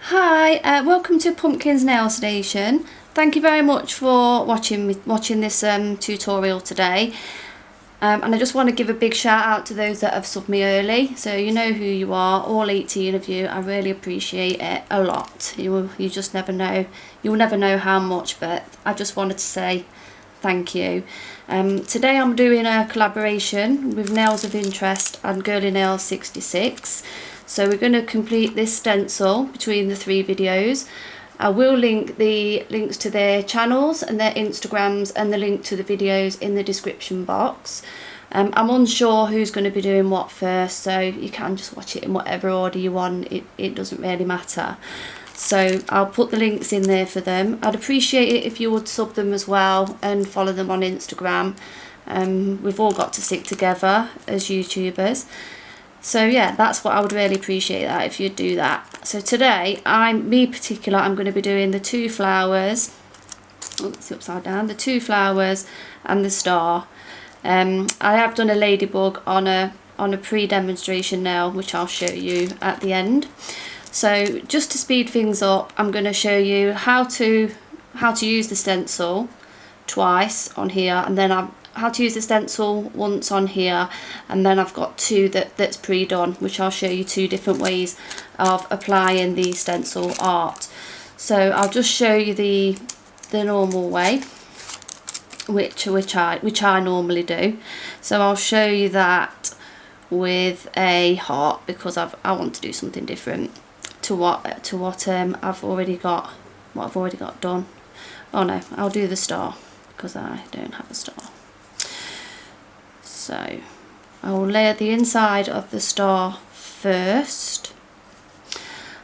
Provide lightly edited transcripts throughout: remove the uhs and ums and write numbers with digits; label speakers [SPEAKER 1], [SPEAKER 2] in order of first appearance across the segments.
[SPEAKER 1] Hi, welcome to Pumpkin's Nail Station. Thank you very much for watching this tutorial today. And I just want to give a big shout out to those that have subbed me early. So you know who you are, all 18 of you. I really appreciate it a lot. You just never know. You'll never know how much, but I just wanted to say thank you. Today I'm doing a collaboration with Nails of Interest and Girly Nails 66. So we're going to complete this stencil between the 3 videos. I will link the links to their channels and their Instagrams and the link to the videos in the description box. I'm unsure who's going to be doing what first, so you can just watch it in whatever order you want. It doesn't really matter. So I'll put the links in there for them. I'd appreciate it if you would sub them as well and follow them on Instagram. We've all got to stick together as YouTubers. So yeah, that's what I would really appreciate, that if you'd do that. So today, I'm going to be doing the 2 flowers. Oh, it's upside down. The 2 flowers and the star. I have done a ladybug on a pre-demonstration nail, which I'll show you at the end. So just to speed things up, I'm going to show you how to use the stencil twice on here, and then how to use the stencil once on here, and then I've got 2 that's pre-done, which I'll show you 2 different ways of applying the stencil art. So I'll just show you the normal way, which I normally do. So I'll show you that with a heart, because I want to do something different to what I've already got done. Oh no, I'll do the star because I don't have a star. So I will layer the inside of the star first.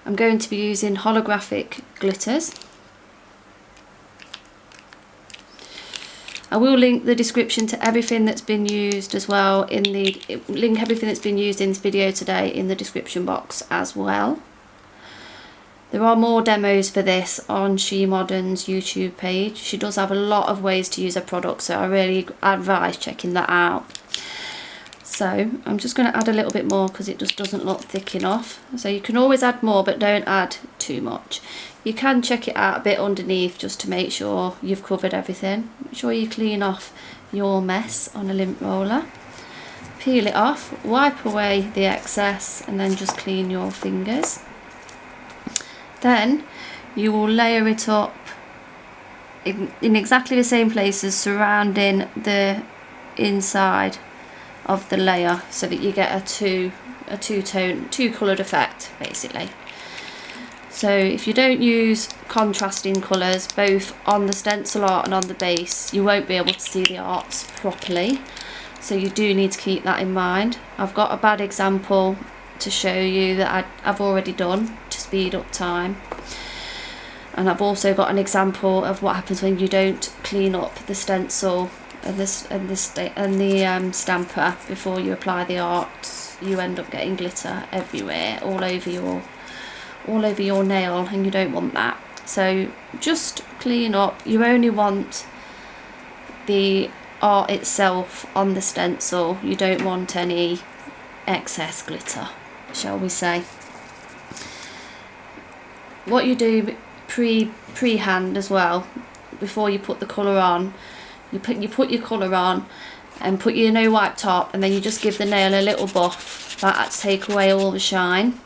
[SPEAKER 1] I'm going to be using holographic glitters. I will link the description to everything that's been used as well link everything that's been used in this video today in the description box as well. There are more demos for this on She Modern's YouTube page. She does have a lot of ways to use her product, so I really advise checking that out. So I'm just going to add a little bit more because it just doesn't look thick enough. So you can always add more, but don't add too much. You can check it out a bit underneath just to make sure you've covered everything. Make sure you clean off your mess on a lint roller. Peel it off, wipe away the excess, and then just clean your fingers. Then you will layer it up in exactly the same places surrounding the inside of the layer, so that you get a two coloured effect basically. So if you don't use contrasting colours both on the stencil art and on the base, you won't be able to see the arts properly, so you do need to keep that in mind. I've got a bad example to show you that I've already done to speed up time, and I've also got an example of what happens when you don't clean up the stencil and the stamper before you apply the art. You end up getting glitter everywhere, all over your nail, and you don't want that. So just clean up. You only want the art itself on the stencil. You don't want any excess glitter, shall we say. What you do pre-hand as well, before you put the colour on, you put your colour on and put your no wipe top, and then you just give the nail a little buff. That take away all the shine,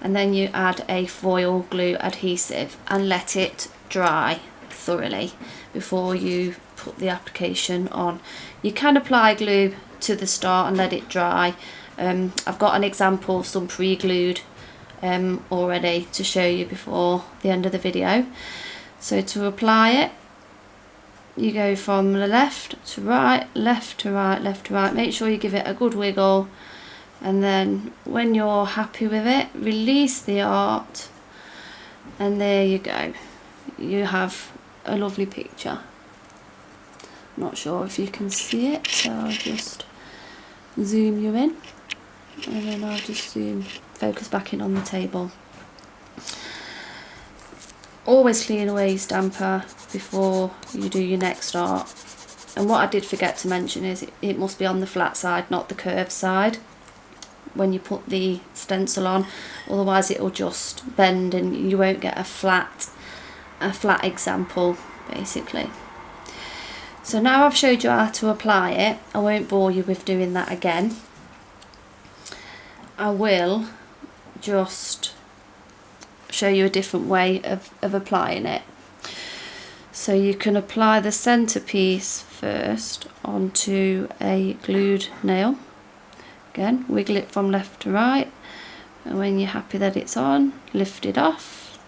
[SPEAKER 1] and then you add a foil glue adhesive and let it dry thoroughly before you put the application on. You can apply glue to the start and let it dry. I've got an example of some pre-glued already to show you before the end of the video. So to apply it, you go from the left to right, left to right, left to right. Make sure you give it a good wiggle, and then when you're happy with it, release the art, and there you go. You have a lovely picture. Not sure if you can see it, so I'll just zoom you in, and then I'll just focus back in on the table. Always clean away your stamper before you do your next art. And what I did forget to mention is it must be on the flat side, not the curved side. when you put the stencil on, otherwise it will just bend and you won't get a flat example basically. So now I've showed you how to apply it, I won't bore you with doing that again. I will just show you a different way of applying it. So you can apply the centerpiece first onto a glued nail. Again, wiggle it from left to right, and when you're happy that it's on, lift it off.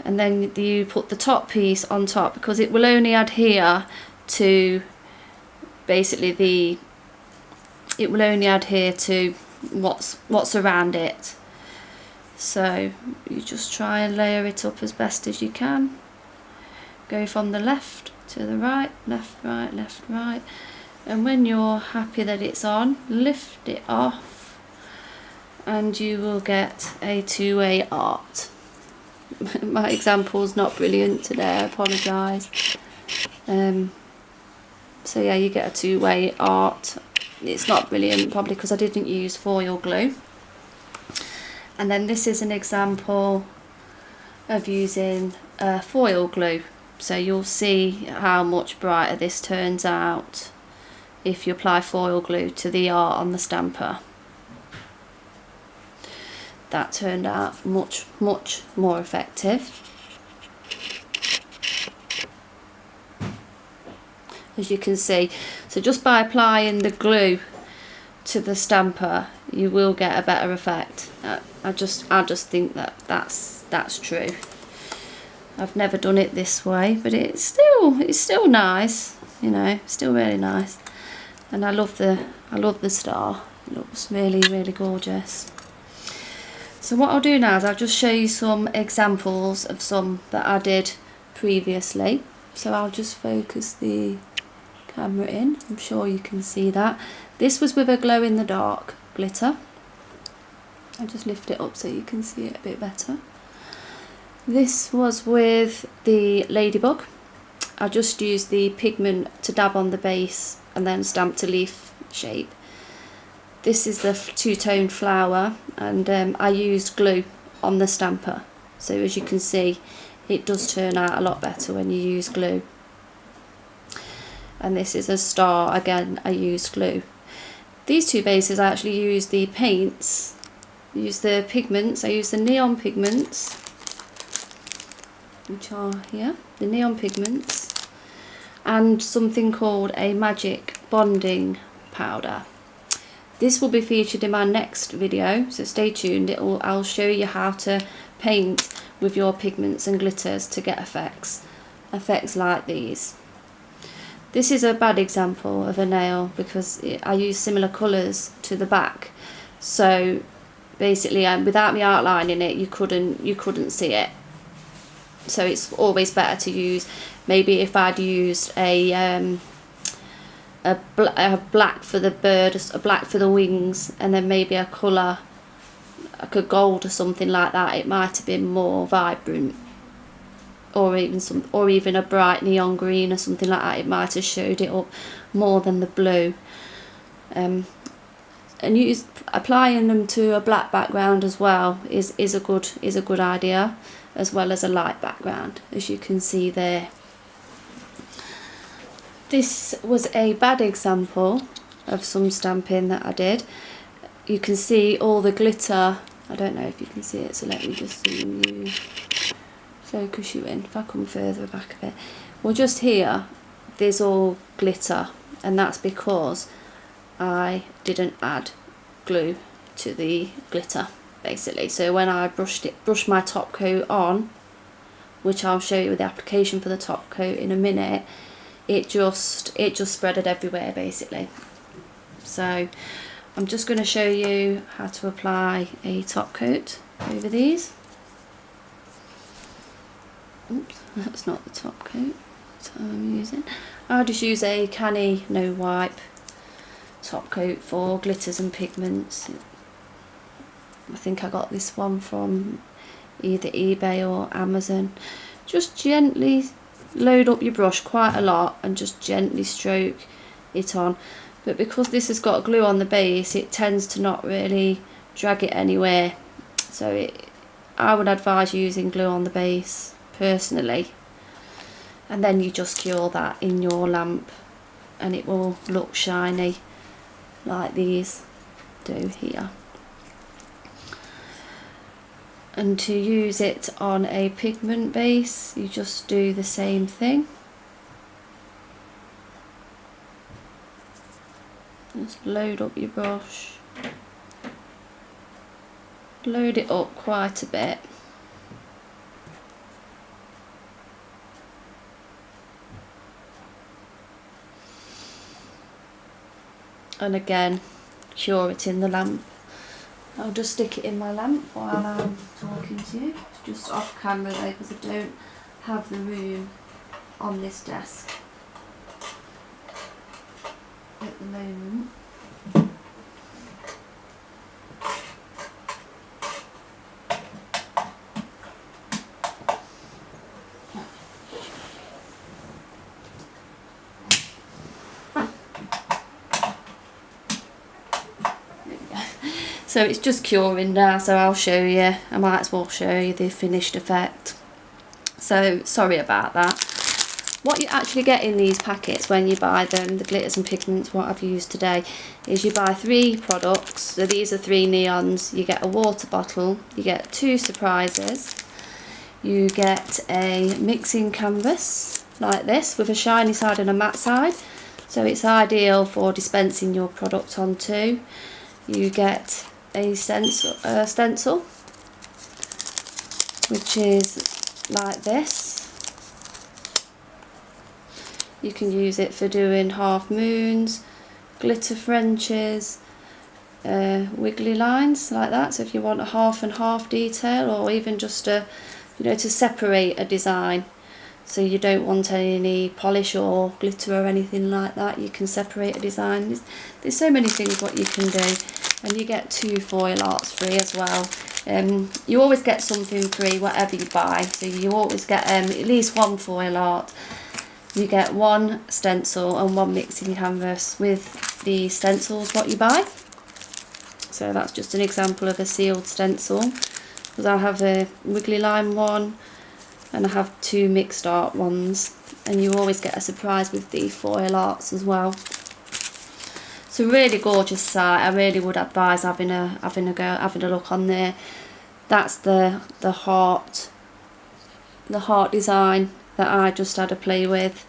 [SPEAKER 1] And then you put the top piece on top, because it will only adhere to basically it will only adhere to what's around it. So you just try and layer it up as best as you can. Go from the left to the right, left, right, left, right. And when you're happy that it's on, lift it off and you will get a two-way art. My example's not brilliant today, I apologise. So yeah, you get a two-way art. It's not brilliant, probably because I didn't use foil glue. And then this is an example of using foil glue. So you'll see how much brighter this turns out if you apply foil glue to the art on the stamper. That turned out much more effective. As you can see, so just by applying the glue to the stamper you will get a better effect. I just think that's true. I've never done it this way, but it's still nice, you know, still really nice. And I love the star. It looks really gorgeous. So what I'll do now is I'll just show you some examples of some that I did previously. So I'll just focus the camera in. I'm sure you can see that. This was with a glow in the dark glitter. I'll just lift it up so you can see it a bit better. This was with the ladybug. I just used the pigment to dab on the base and then stamped a leaf shape. This is the two-tone flower, and I used glue on the stamper. So as you can see, it does turn out a lot better when you use glue. And this is a star, again I used glue. These two bases I actually used the paints, used the pigments, I used the neon pigments, which are here, the neon pigments, and something called a magic bonding powder. This will be featured in my next video, so stay tuned. I'll show you how to paint with your pigments and glitters to get effects like these. This is a bad example of a nail because I use similar colours to the back, so basically without me outlining it you couldn't see it. So it's always better to use, maybe if I'd used a black for the bird, a black for the wings, and then maybe a colour like a gold or something like that, it might have been more vibrant. Or even a bright neon green or something like that, it might have showed it up more than the blue. And applying them to a black background as well is a good idea, as well as a light background, as you can see there. This was a bad example of some stamping that I did. You can see all the glitter. I don't know if you can see it, so let me just zoom you. Focus you in. If I come further back a bit, well, just here there's all glitter, and that's because I didn't add glue to the glitter basically. So when I brushed my top coat on, which I'll show you with the application for the top coat in a minute, it just spread it everywhere basically. So I'm just going to show you how to apply a top coat over these. Oops, that's not the top coat that I'm using. I'll just use a canny no wipe top coat for glitters and pigments. I think I got this one from either eBay or Amazon. Just gently load up your brush quite a lot and just gently stroke it on, but because this has got glue on the base, it tends to not really drag it anywhere. So I would advise using glue on the base personally, and then you just cure that in your lamp and it will look shiny like these do here. And to use it on a pigment base, you just do the same thing. Just load up your brush, load it up quite a bit. And again, cure it in the lamp. I'll just stick it in my lamp while I'm talking to you. It's just off camera though, because I don't have the room on this desk at the moment. So it's just curing now, so I'll show you, I might as well show you the finished effect. So sorry about that. What you actually get in these packets when you buy them, the glitters and pigments, what I've used today, is you buy 3 products. So these are 3 neons, you get a water bottle, you get 2 surprises, you get a mixing canvas like this with a shiny side and a matte side. So it's ideal for dispensing your product onto. You get a stencil, which is like this. You can use it for doing half moons, glitter Frenches, wiggly lines like that. So if you want a half and half detail, or even just a, you know, to separate a design, so you don't want any polish or glitter or anything like that, you can separate a design. There's so many things what you can do. And you get 2 foil arts free as well. You always get something free whatever you buy, so you always get at least 1 foil art. You get 1 stencil and 1 mixing canvas with the stencils what you buy. So that's just an example of a sealed stencil, because I have a wiggly line one and I have 2 mixed art ones, and you always get a surprise with the foil arts as well. It's a really gorgeous site. I really would advise having a look on there. That's the heart design that I just had a play with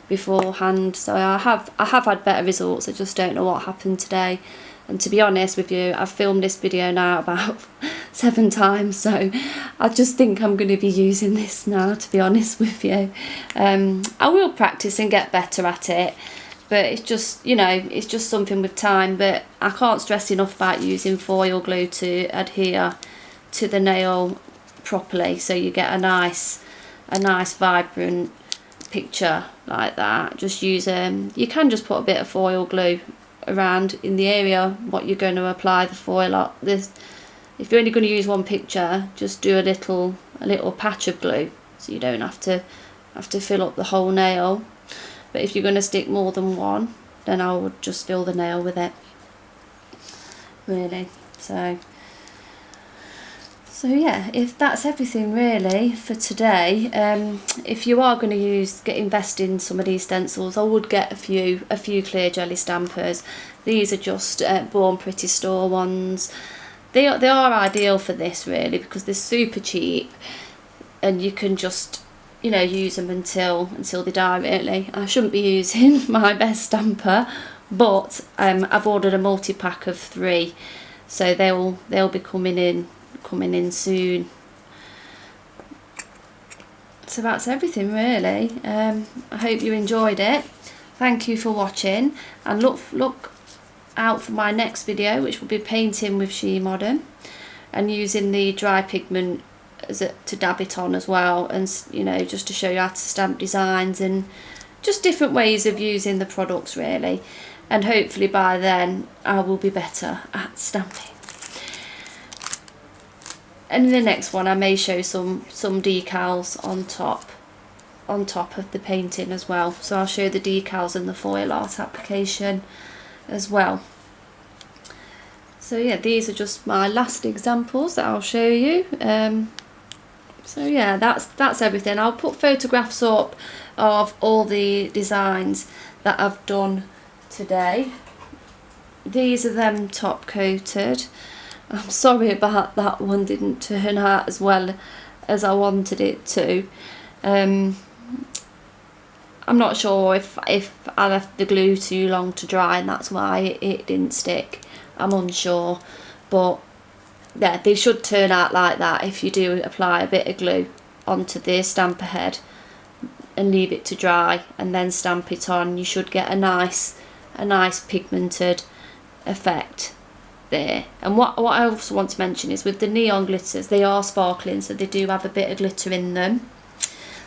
[SPEAKER 1] beforehand. So I have had better results. I just don't know what happened today. And to be honest with you, I've filmed this video now about 7 times, so I just think I'm going to be using this now, to be honest with you. I will practice and get better at it. But it's just, you know, it's just something with time. But I can't stress enough about using foil glue to adhere to the nail properly, so you get a nice vibrant picture like that. Just use you can just put a bit of foil glue around in the area what you're going to apply the foil on. If you're only going to use 1 picture, just do a little patch of glue, so you don't have to fill up the whole nail. But if you're going to stick more than 1, then I would just fill the nail with it, really. So yeah, if that's everything really for today. If you are going to invest in some of these stencils, I would get a few clear jelly stampers. These are just Born Pretty store ones. They are ideal for this really, because they're super cheap and you can just, you know, use them until they die really. I shouldn't be using my best stamper, but I've ordered a multi-pack of 3, so they'll be coming in soon. So that's everything really. I hope you enjoyed it. Thank you for watching, and look out for my next video, which will be painting with She Modern and using the dry pigment to dab it on as well, and you know, just to show you how to stamp designs and just different ways of using the products really. And hopefully by then I will be better at stamping. And in the next one I may show some decals on top of the painting as well. So I'll show the decals and the foil art application as well. So yeah, these are just my last examples that I'll show you. So yeah, that's everything. I'll put photographs up of all the designs that I've done today. These are them top coated. I'm sorry about that one, didn't turn out as well as I wanted it to. I'm not sure if I left the glue too long to dry and that's why it didn't stick. I'm unsure, but yeah, they should turn out like that if you do apply a bit of glue onto the stamper head and leave it to dry and then stamp it on. You should get a nice pigmented effect there. And what I also want to mention is with the neon glitters, they are sparkling, so they do have a bit of glitter in them,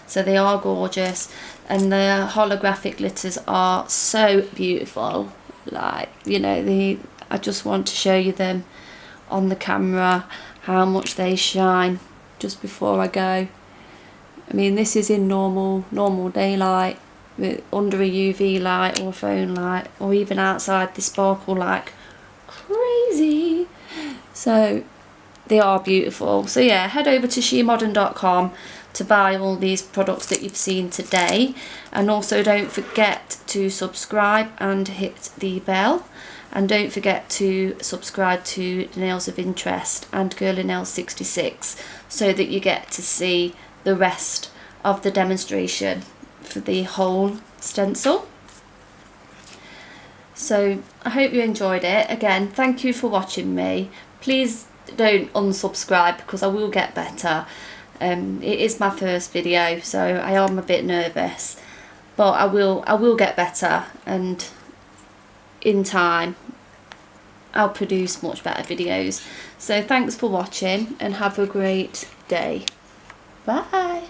[SPEAKER 1] so they are gorgeous. And the holographic glitters are so beautiful, like, you know, I just want to show you them on the camera, how much they shine just before I go. I mean, this is in normal daylight, under a UV light or a phone light, or even outside, they sparkle like crazy. So they are beautiful. So yeah, head over to shemodern.com to buy all these products that you've seen today, and also don't forget to subscribe and hit the bell, and don't forget to subscribe to Nails of Interest and Girly Nails 66 so that you get to see the rest of the demonstration for the whole stencil. So I hope you enjoyed it. Again, thank you for watching me. Please don't unsubscribe because I will get better. It is my first video, so I am a bit nervous, but I will get better, and in time I'll produce much better videos. So thanks for watching and have a great day. Bye.